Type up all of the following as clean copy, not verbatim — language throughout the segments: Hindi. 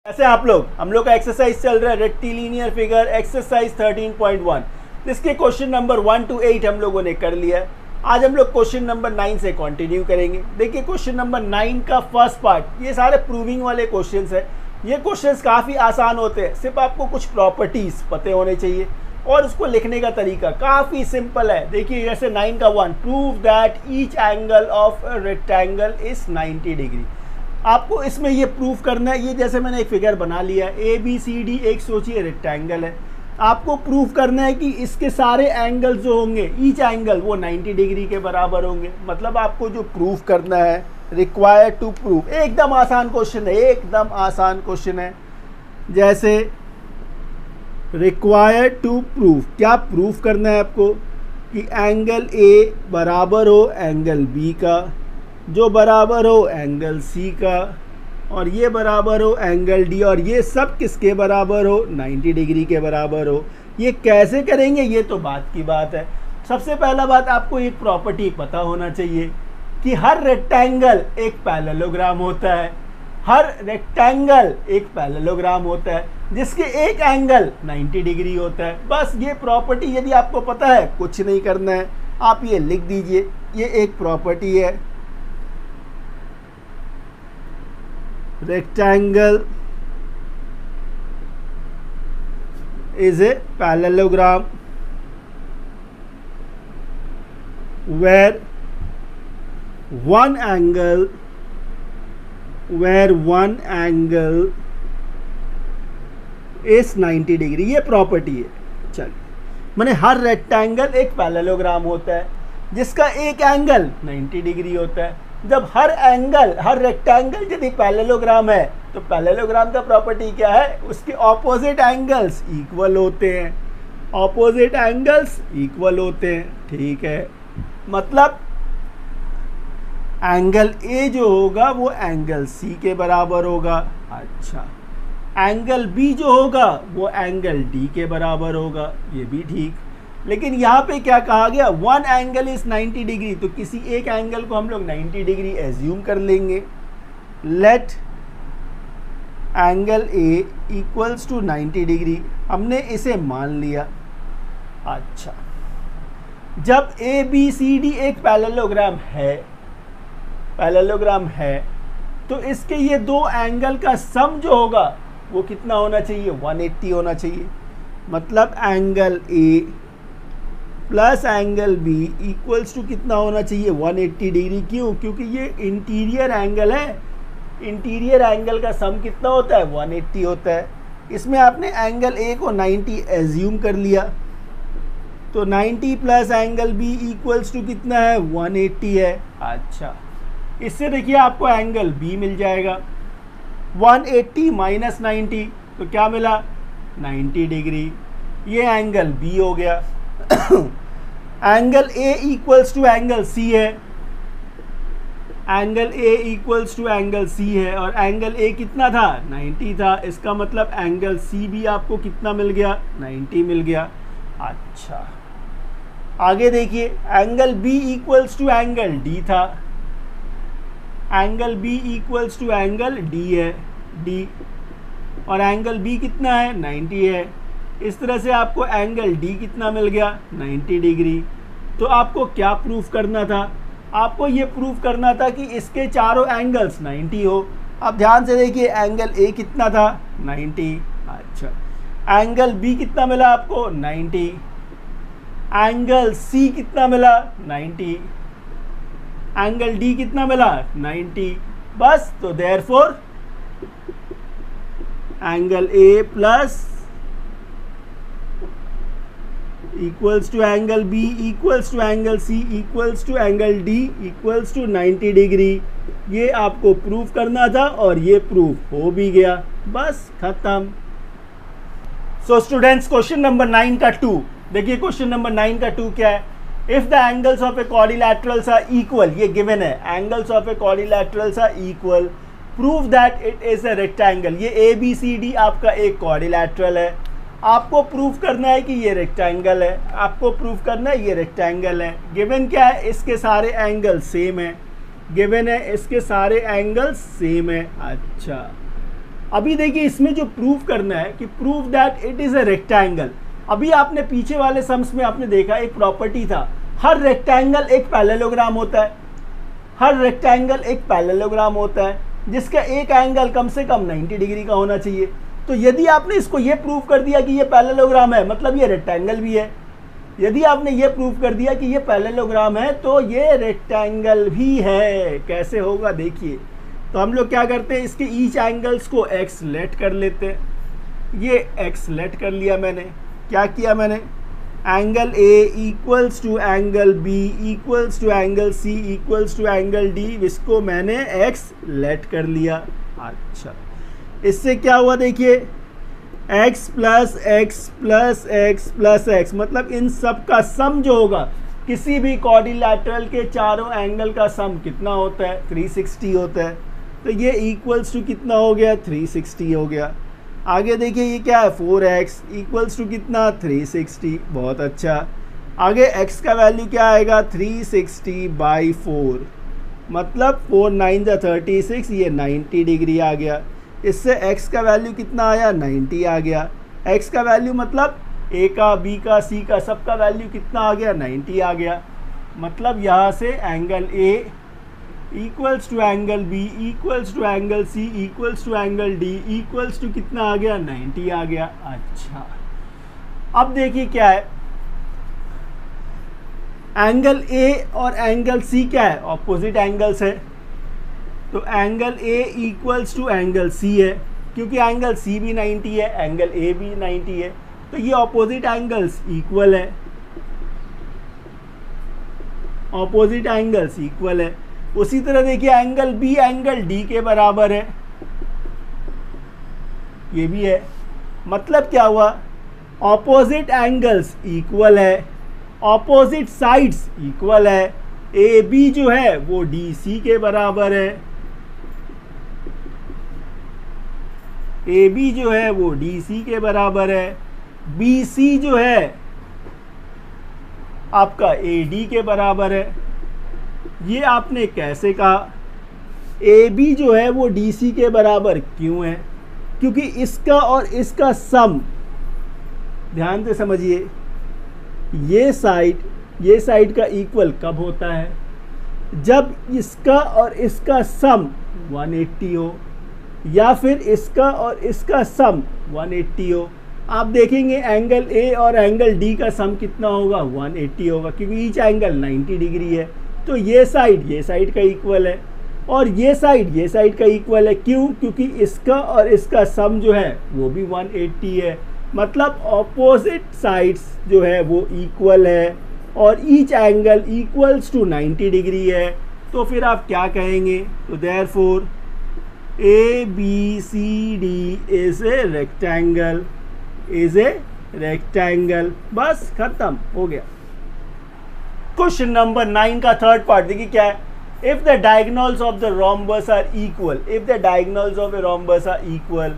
ऐसे हम लोग का एक्सरसाइज चल रहा है रेक्टिलिनियर फिगर एक्सरसाइज 13.1 जिसके क्वेश्चन नंबर 1 to 8 हम लोगों ने कर लिया है। आज हम लोग क्वेश्चन नंबर 9 से कंटिन्यू करेंगे। देखिए क्वेश्चन नंबर 9 का फर्स्ट पार्ट, ये सारे प्रूविंग वाले क्वेश्चंस है। ये क्वेश्चंस काफ़ी आसान होते हैं, सिर्फ आपको कुछ प्रॉपर्टीज पते होने चाहिए और उसको लिखने का तरीका काफ़ी सिंपल है। देखिए जैसे 9 का 1, prove that each angle of rectangle is 90 degree. आपको इसमें ये प्रूफ करना है। ये जैसे मैंने एक फिगर बना लिया है, ए बी सी डी एक सोचिए रेक्टेंगल है। आपको प्रूफ करना है कि इसके सारे एंगल जो होंगे, ईच एंगल वो 90 डिग्री के बराबर होंगे। मतलब आपको जो प्रूफ करना है, रिक्वायर्ड टू प्रूफ, एकदम आसान क्वेश्चन है, एकदम आसान क्वेश्चन है। जैसे रिक्वायर्ड टू प्रूफ, क्या प्रूफ करना है आपको कि एंगल ए बराबर हो एंगल बी का, जो बराबर हो एंगल सी का, और ये बराबर हो एंगल डी, और ये सब किसके बराबर हो, 90 डिग्री के बराबर हो। ये कैसे करेंगे, ये तो बात की बात है। सबसे पहला बात, आपको एक प्रॉपर्टी पता होना चाहिए कि हर रेक्टेंगल एक पैरेललोग्राम होता है। हर रेक्टेंगल एक पैरेललोग्राम होता है जिसके एक एंगल 90 डिग्री होता है। बस ये प्रॉपर्टी यदि आपको पता है, कुछ नहीं करना है, आप ये लिख दीजिए, ये एक प्रॉपर्टी है। Rectangle is a parallelogram where one angle is 90 degree. ये प्रॉपर्टी है। चलिए, माने हर रेक्टेंगल एक पैरेललोग्राम होता है जिसका एक एंगल 90 डिग्री होता है। जब हर रेक्टेंगल यदि पैरेललोग्राम है तो पैरेललोग्राम का प्रॉपर्टी क्या है, उसके ऑपोजिट एंगल्स इक्वल होते हैं। ऑपोजिट एंगल्स इक्वल होते हैं, ठीक है। मतलब एंगल ए जो होगा वो एंगल सी के बराबर होगा। अच्छा, एंगल बी जो होगा वो एंगल डी के बराबर होगा, ये भी ठीक। लेकिन यहाँ पे क्या कहा गया, वन एंगल इज 90 डिग्री, तो किसी एक एंगल को हम लोग 90 डिग्री एज्यूम कर लेंगे। Let angle A equals to 90 degree, हमने इसे मान लिया। अच्छा, जब ए बी सी डी एक पैरेललोग्राम है तो इसके ये दो एंगल का सम जो होगा वो कितना होना चाहिए, 180 होना चाहिए। मतलब angle A plus angle B equals to कितना होना चाहिए, 180 डिग्री। क्यों? क्योंकि ये इंटीरियर एंगल है। इंटीरियर एंगल का सम कितना होता है, 180 होता है। इसमें आपने एंगल ए को 90 एज्यूम कर लिया, तो 90 plus angle B equals to कितना है, 180 है। अच्छा, इससे देखिए आपको एंगल बी मिल जाएगा। 180 माइनस 90 तो क्या मिला, 90 डिग्री। ये एंगल बी हो गया। Angle A equals to angle C है, angle A equals to angle C है, और एंगल ए कितना था, 90 था। इसका मतलब एंगल सी भी आपको कितना मिल गया, 90 मिल गया। अच्छा, आगे देखिए, angle B equals to angle D था, angle B equals to angle D है, डी, और एंगल बी कितना है, 90 है। इस तरह से आपको एंगल डी कितना मिल गया, 90 डिग्री। तो आपको क्या प्रूफ करना था, आपको ये प्रूफ करना था कि इसके चारों एंगल्स 90 हो। अब ध्यान से देखिए, एंगल ए कितना था, 90। अच्छा, एंगल बी कितना मिला आपको, 90। एंगल सी कितना मिला, 90। एंगल डी कितना मिला, 90। बस, तो therefore angle A plus equals to angle B equals to angle C equals to angle D equals to 90 degree. ये आपको प्रूफ करना था और ये प्रूफ हो भी गया। बस खत्म। सो स्टूडेंट्स, क्वेश्चन नंबर 9 का 2 देखिए। क्वेश्चन नंबर 9 का 2 क्या है, if the angles of a quadrilaterals are equal, ये गिवन है, angles of a quadrilaterals are equal, prove that it is a rectangle. ये ए बी सी डी आपका एक क्वाड्रिलैटरल है। आपको प्रूफ करना है कि ये रेक्टेंगल है, आपको प्रूफ करना है ये रेक्टेंगल है। गिवन क्या है, इसके सारे एंगल सेम है। गिवन है इसके सारे एंगल्स सेम है। अच्छा, अभी देखिए इसमें जो प्रूव करना है कि prove that it is a rectangle. अभी आपने पीछे वाले सम्स में आपने देखा एक प्रॉपर्टी था, हर रेक्टेंगल एक पैरेललोग्राम होता है, हर रेक्टेंगल एक पैरेललोग्राम होता है जिसका एक एंगल कम से कम 90 डिग्री का होना चाहिए। तो यदि आपने इसको ये प्रूव कर दिया कि ये पैरेललोग्राम है, मतलब ये रेक्टेंगल भी है। यदि आपने ये प्रूव कर दिया कि ये पैरेललोग्राम है तो ये रेक्टेंगल भी है। कैसे होगा देखिए। तो हम लोग क्या करते हैं, इसके ईच एंगल्स को एक्स लेट कर लेते हैं। ये एक्स लेट कर लिया मैंने। क्या किया मैंने, angle A equals to angle B equals to angle C equals to angle D, इसको मैंने एक्स लेट कर लिया। अच्छा, इससे क्या हुआ देखिए, x plus x plus x plus x, मतलब इन सब का सम जो होगा किसी भी क्वाड्रिलैटरल के चारों एंगल का सम कितना होता है, 360 होता है। तो ये इक्वल्स टू कितना हो गया, 360 हो गया। आगे देखिए ये क्या है, 4x इक्वल्स टू कितना, 360। बहुत अच्छा। आगे x का वैल्यू क्या आएगा, 360/4, मतलब 4 9 36, ये 90 डिग्री आ गया। इससे x का वैल्यू कितना आया, 90 आ गया। x का वैल्यू मतलब a का, b का, c का, सब का वैल्यू कितना आ गया, 90 आ गया। मतलब यहाँ से angle a equals to angle B equals to angle C equals to angle D equals to कितना आ गया, 90 आ गया। अच्छा, अब देखिए क्या है, एंगल ए और एंगल सी क्या है, ऑपोजिट एंगल्स है। तो angle A equals to angle C है, क्योंकि एंगल सी भी 90 है, एंगल ए भी 90 है, तो ये ऑपोजिट एंगल्स इक्वल है, ऑपोजिट एंगल्स इक्वल है। उसी तरह देखिए एंगल बी एंगल डी के बराबर है, ये भी है। मतलब क्या हुआ, ऑपोजिट एंगल्स इक्वल है, ऑपोजिट साइड्स इक्वल है। ए बी जो है वो डी सी के बराबर है, ए बी जो है वो डी सी के बराबर है। बी सी जो है आपका ए डी के बराबर है। ये आपने कैसे कहा, ए बी जो है वो डी सी के बराबर क्यों है, क्योंकि इसका और इसका सम, ध्यान से समझिए, ये साइड का इक्वल कब होता है, जब इसका और इसका सम 180 हो, या फिर इसका और इसका सम 180 हो। आप देखेंगे एंगल ए और एंगल डी का सम कितना होगा, 180 होगा, क्योंकि ईच एंगल 90 डिग्री है। तो ये साइड का इक्वल है और ये साइड का इक्वल है। क्यों, क्योंकि इसका और इसका सम जो है वो भी 180 है। मतलब ऑपोजिट साइड्स जो है वो इक्वल है और each angle equals to 90 degree है। तो फिर आप क्या कहेंगे, तो therefore A B C D is a rectangle, बस खत्म हो गया। क्वेश्चन नंबर 9 का थर्ड पार्ट देखिए क्या है, if the diagonals of the rhombus are equal, if the diagonals of a rhombus are equal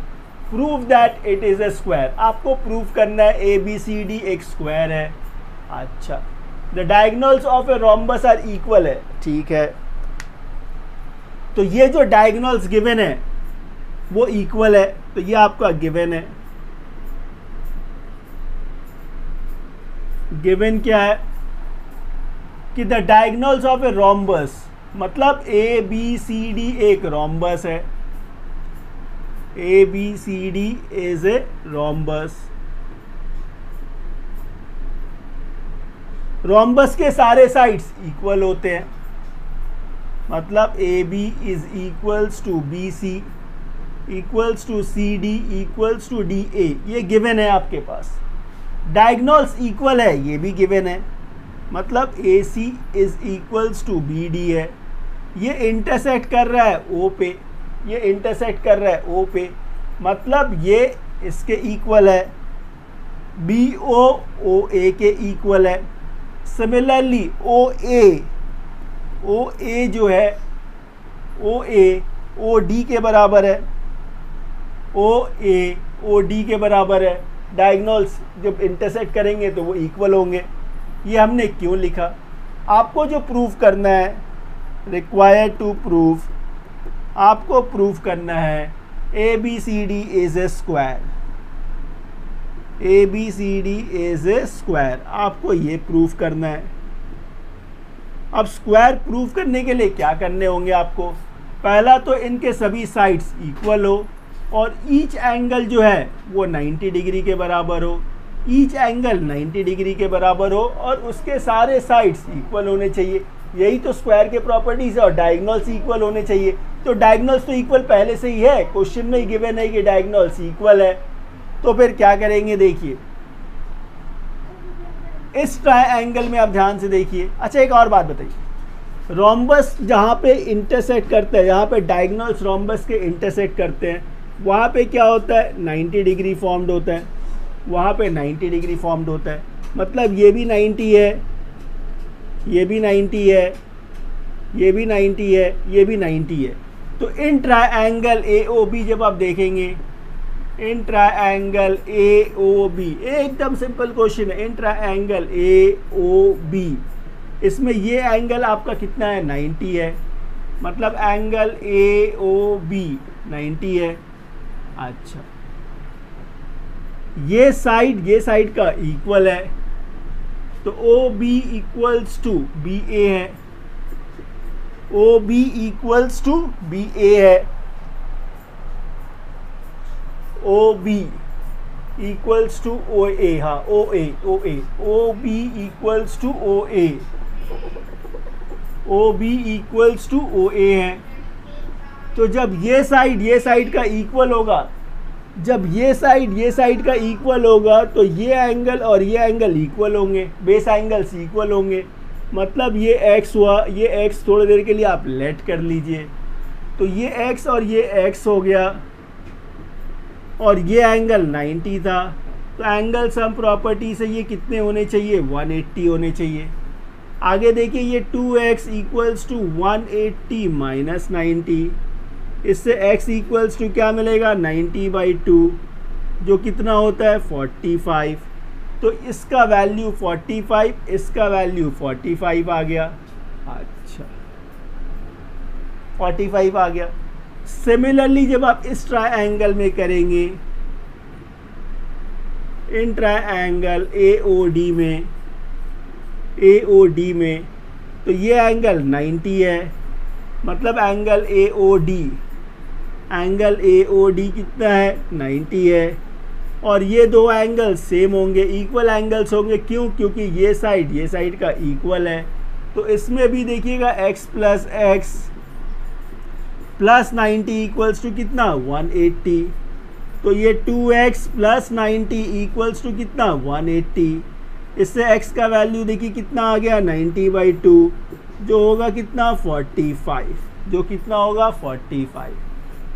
prove that it is a square. आपको प्रूव करना है ए बी सी डी एक स्क्वायर है। अच्छा, the diagonals of a rhombus are equal है, ठीक है। तो ये जो डायगोनल्स गिवन है वो इक्वल है, तो ये आपका गिवन है। गिवन क्या है कि the diagonals of a rhombus, मतलब ए बी सी डी एक रोम्बस है, A B C D is a rhombus. Rhombus के सारे साइड्स इक्वल होते हैं, मतलब A B is equals to B C equals to C D equals to D A, ये गिवन है आपके पास। डायगोनल्स इक्वल है, ये भी गिवन है, मतलब A C is equals to B D है। ये इंटरसेक्ट कर रहा है ओ पे, ये इंटरसेक्ट कर रहा है ओ पे, मतलब ये इसके इक्वल है। बी ओ ए के इक्वल है। सिमिलरली ओ ए जो है ओ ए ओ डी के बराबर है, ओ ए ओ डी के बराबर है। डायगोनल्स जब इंटरसेक्ट करेंगे तो वो इक्वल होंगे। ये हमने क्यों लिखा, आपको जो प्रूव करना है, रिक्वायर्ड टू प्रूव, आपको प्रूव करना है ABCD is a square, ABCD is a square, आपको ये प्रूफ करना है। अब स्क्वायर प्रूफ करने के लिए क्या करने होंगे आपको, पहला तो इनके सभी साइड्स इक्वल हो और ईच एंगल जो है वो 90 डिग्री के बराबर हो, ईच एंगल 90 डिग्री के बराबर हो और उसके सारे साइड्स इक्वल होने चाहिए। यही तो स्क्वायर के प्रॉपर्टीज है। और डायगोनल्स इक्वल होने चाहिए, तो डायगोनल्स तो इक्वल पहले से ही है, क्वेश्चन में ही गिवन है कि डायगोनल्स इक्वल है। तो फिर क्या करेंगे, देखिए इस ट्रायंगल में आप ध्यान से देखिए। अच्छा एक और बात बताइए, रोम्बस जहाँ पे इंटरसेक्ट करते हैं, जहाँ पे डायगोनल्स रोम्बस के इंटरसेक्ट करते हैं, वहाँ पे क्या होता है, 90 डिग्री फॉर्म्ड होता है, वहाँ पे 90 डिग्री फॉर्म्ड होता है। मतलब ये भी 90 है, ये भी 90 है, ये भी 90 है, ये भी 90 है। तो इन ट्रायंगल AOB जब आप देखेंगे, इन ट्रायंगल AOB, एकदम सिंपल क्वेश्चन है, इन ट्रायंगल AOB, इसमें ये एंगल आपका कितना है, 90 है। मतलब एंगल AOB 90 है। अच्छा ये साइड का इक्वल है, तो OB इक्वल्स टू BA है, OB इक्वल्स टू BA है, OB इक्वल्स टू OA, हाँ OA OB equals to OA, OB equals to OA है। तो जब ये साइड का इक्वल होगा, जब ये साइड का इक्वल होगा तो ये एंगल और ये एंगल इक्वल होंगे, बेस एंगल्स इक्वल होंगे। मतलब ये x हुआ, ये x थोड़ी देर के लिए आप लेट कर लीजिए, तो ये x और ये x हो गया और ये एंगल 90 था। तो एंगल सम प्रॉपर्टी से ये कितने होने चाहिए, 180 होने चाहिए। आगे देखिए ये 2x इक्वल्स टू 180 माइनस 90, इससे x इक्वल्स टू क्या मिलेगा, 90/2, जो कितना होता है 45। तो इसका वैल्यू 45, इसका वैल्यू 45 आ गया। अच्छा 45 आ गया। सिमिलरली जब आप इस ट्रायंगल में करेंगे, इन ट्रायंगल AOD में, तो ये एंगल 90 है। मतलब एंगल AOD कितना है, 90 है। और ये दो एंगल सेम होंगे, इक्वल एंगल्स होंगे। क्यों, क्योंकि ये साइड का इक्वल है। तो इसमें भी देखिएगा x plus x plus 90 equals to कितना, 180। तो ये 2x प्लस 90 इक्वल्स टू कितना, 180। इससे x का वैल्यू देखिए कितना आ गया, 90/2, जो होगा कितना, 45, जो कितना होगा 45।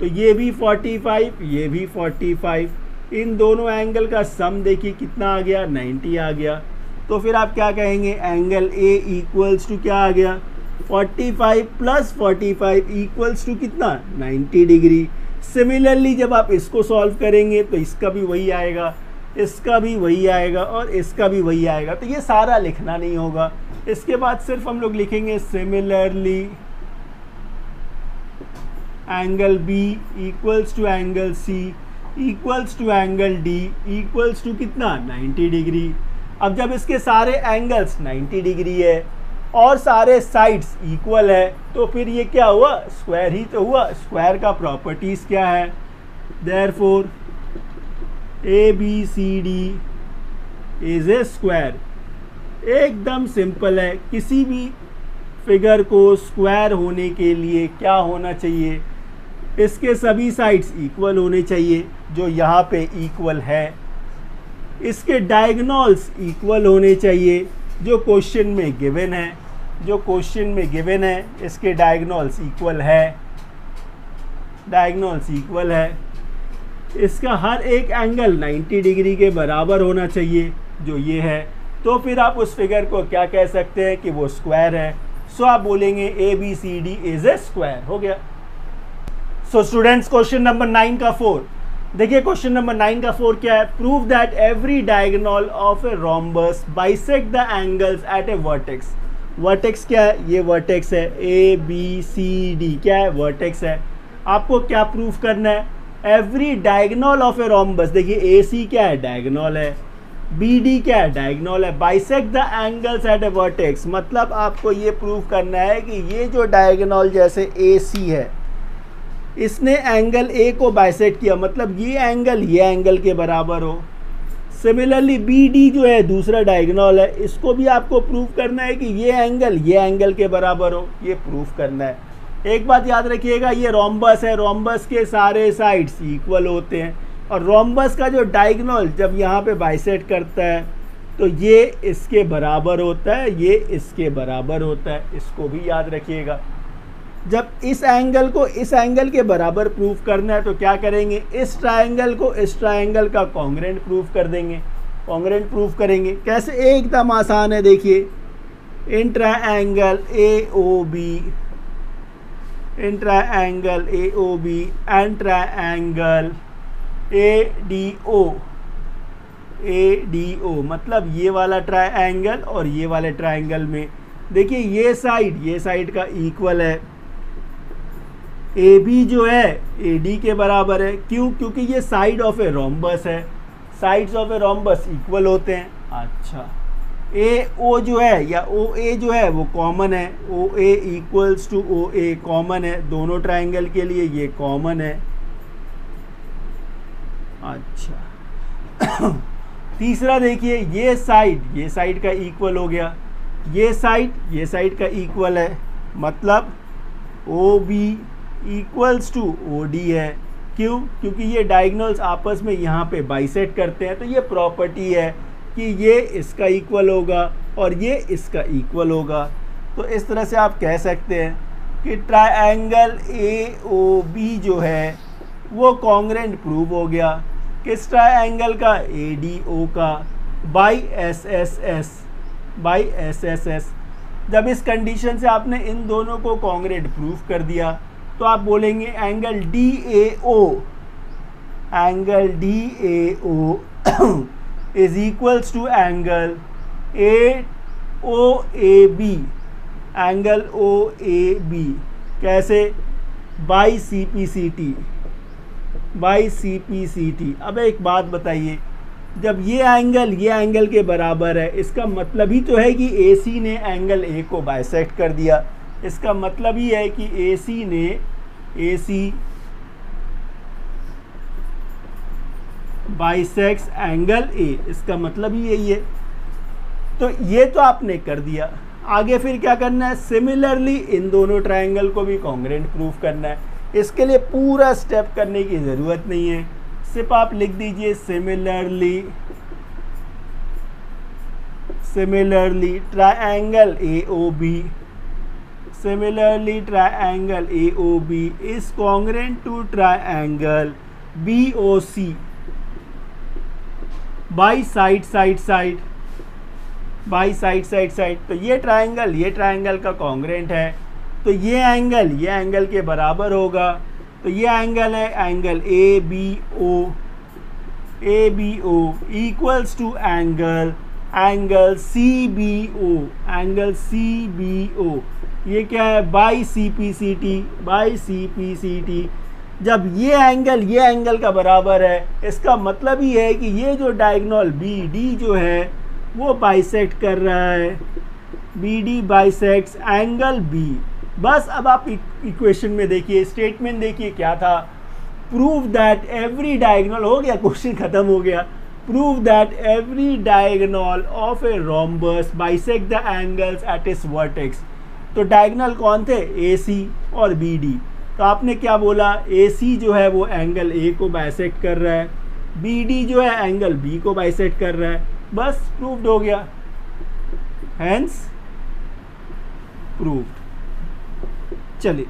तो ये भी 45, ये भी 45, इन दोनों एंगल का सम देखिए कितना आ गया, 90 आ गया। तो फिर आप क्या कहेंगे, एंगल A इक्वल्स टू क्या आ गया, 45 प्लस 45 इक्वल्स टू कितना, 90 डिग्री। सिमिलरली जब आप इसको सॉल्व करेंगे तो इसका भी वही आएगा, इसका भी वही आएगा और इसका भी वही आएगा। तो ये सारा लिखना नहीं होगा। इसके बाद सिर्फ हम लोग लिखेंगे similarly angle B equals to angle C equals to angle D equals to कितना, 90 डिग्री। अब जब इसके सारे एंगल्स 90 डिग्री है और सारे साइड्स इक्वल है, तो फिर ये क्या हुआ, स्क्वायर ही तो हुआ। स्क्वायर का प्रॉपर्टीज क्या है, therefore ABCD is a square. एकदम सिंपल है। किसी भी फिगर को स्क्वायर होने के लिए क्या होना चाहिए, इसके सभी साइड्स इक्वल होने चाहिए, जो यहाँ पे इक्वल है। इसके डायगोनल्स इक्वल होने चाहिए, जो क्वेश्चन में गिवन है, जो क्वेश्चन में गिवन है इसके डायगोनल्स इक्वल है, डायगोनल्स इक्वल है। इसका हर एक एंगल 90 डिग्री के बराबर होना चाहिए, जो ये है। तो फिर आप उस फिगर को क्या कह सकते हैं कि वो स्क्वायर है। सो आप बोलेंगे ABCD इज ए स्क्वायर। हो गया। सो स्टूडेंट्स, क्वेश्चन नंबर 9 का 4 देखिए। क्वेश्चन नंबर 9 का 4 क्या है, prove that every diagonal of a rhombus bisect the angles eight A vertex. Vertex क्या है, ये वर्टेक्स है, ABCD क्या है, वर्टेक्स है। आपको क्या प्रूफ करना है, every diagonal of a rhombus, देखिए ए सी क्या है, डायगोनल है, बी डी क्या है, डायगोनल है, bisect the angles eight A vertex, मतलब आपको ये प्रूव करना है कि ये जो डायगोनल जैसे ए सी है, इसने एंगल ए को बाइसेक्ट किया, मतलब ये एंगल के बराबर हो। सिमिलरली बी डी जो है दूसरा डायगोनल है, इसको भी आपको प्रूव करना है कि ये एंगल के बराबर हो, ये प्रूफ करना है। एक बात याद रखिएगा, ये रोम्बस है, रोम्बस के सारे साइड्स इक्वल होते हैं, और रोम्बस का जो डायगोनल जब यहाँ पे बाइसेक्ट करता है तो ये इसके बराबर होता है, ये इसके बराबर होता है, इसको भी याद रखिएगा। जब इस एंगल को इस एंगल के बराबर प्रूफ करना है तो क्या करेंगे, इस ट्रायंगल को इस ट्रायंगल का कॉन्ग्रेंट प्रूफ कर देंगे, कॉन्ग्रेंट प्रूफ करेंगे। कैसे, एकदम आसान है, देखिए in triangle AOB and triangle ADO, मतलब ये वाला ट्रायंगल और ये वाले ट्रायंगल में देखिए ये साइड का इक्वल है, AB जो है AD के बराबर है, क्यों, क्योंकि ये साइड ऑफ ए रोम्बस है, sides of a rhombus equal होते हैं। अच्छा, AO जो है या OA जो है वो कॉमन है, OA equals to OA common है, दोनों ट्रायंगल के लिए ये कॉमन है। अच्छा तीसरा देखिए, ये साइड का इक्वल हो गया, ये साइड का इक्वल है, मतलब OB इक्वल्स टू OD है, क्यों, क्योंकि ये डायगोनल्स आपस में यहाँ पे बाइसेक्ट करते हैं, तो ये प्रॉपर्टी है कि ये इसका इक्वल होगा और ये इसका इक्वल होगा। तो इस तरह से आप कह सकते हैं कि ट्रायंगल AOB जो है वो कॉन्ग्रेंट प्रूव हो गया, किस ट्रायंगल का, ADO का, बाई SSS। जब इस कंडीशन से आपने इन दोनों को कॉन्ग्रेंट प्रूफ कर दिया तो आप बोलेंगे angle DAO is equals to angle OAB, कैसे, बाई CPCT। अब एक बात बताइए, जब ये एंगल के बराबर है, इसका मतलब ही तो है कि AC ने एंगल A को बाइसेक्ट कर दिया, इसका मतलब ही है कि AC बाइसेक्ट्स एंगल A, इसका मतलब ही यही है। तो ये तो आपने कर दिया, आगे फिर क्या करना है, सिमिलरली इन दोनों ट्रायंगल को भी कॉन्ग्रेंट प्रूफ करना है। इसके लिए पूरा स्टेप करने की ज़रूरत नहीं है, सिर्फ आप लिख दीजिए similarly triangle AOB is congruent to triangle BOC by side. तो ये ट्रायंगल का कॉन्ग्रेंट है, तो ये एंगल के बराबर होगा, तो ये एंगल है angle ABO equals to angle CBO, ये क्या है, बाई CPCT। जब ये एंगल का बराबर है, इसका मतलब ही है कि ये जो डायगोनल BD जो है वो बाइसेक्ट कर रहा है, BD बाइसेक्ट्स एंगल B। बस अब आप इक्वेशन में देखिए, स्टेटमेंट देखिए क्या था, प्रूव दैट एवरी डायगोनल, हो गया, क्वेश्चन खत्म हो गया। Prove that every diagonal of a rhombus bisect the angles at its vertex. तो डायगोनल कौन थे, AC और BD। तो आपने क्या बोला, AC जो है वो एंगल A को बाइसेक्ट कर रहा है, BD जो है एंगल B को बाइसेक्ट कर रहा है, बस प्रूव्ड हो गया, हैंस प्रूव्ड। चलिए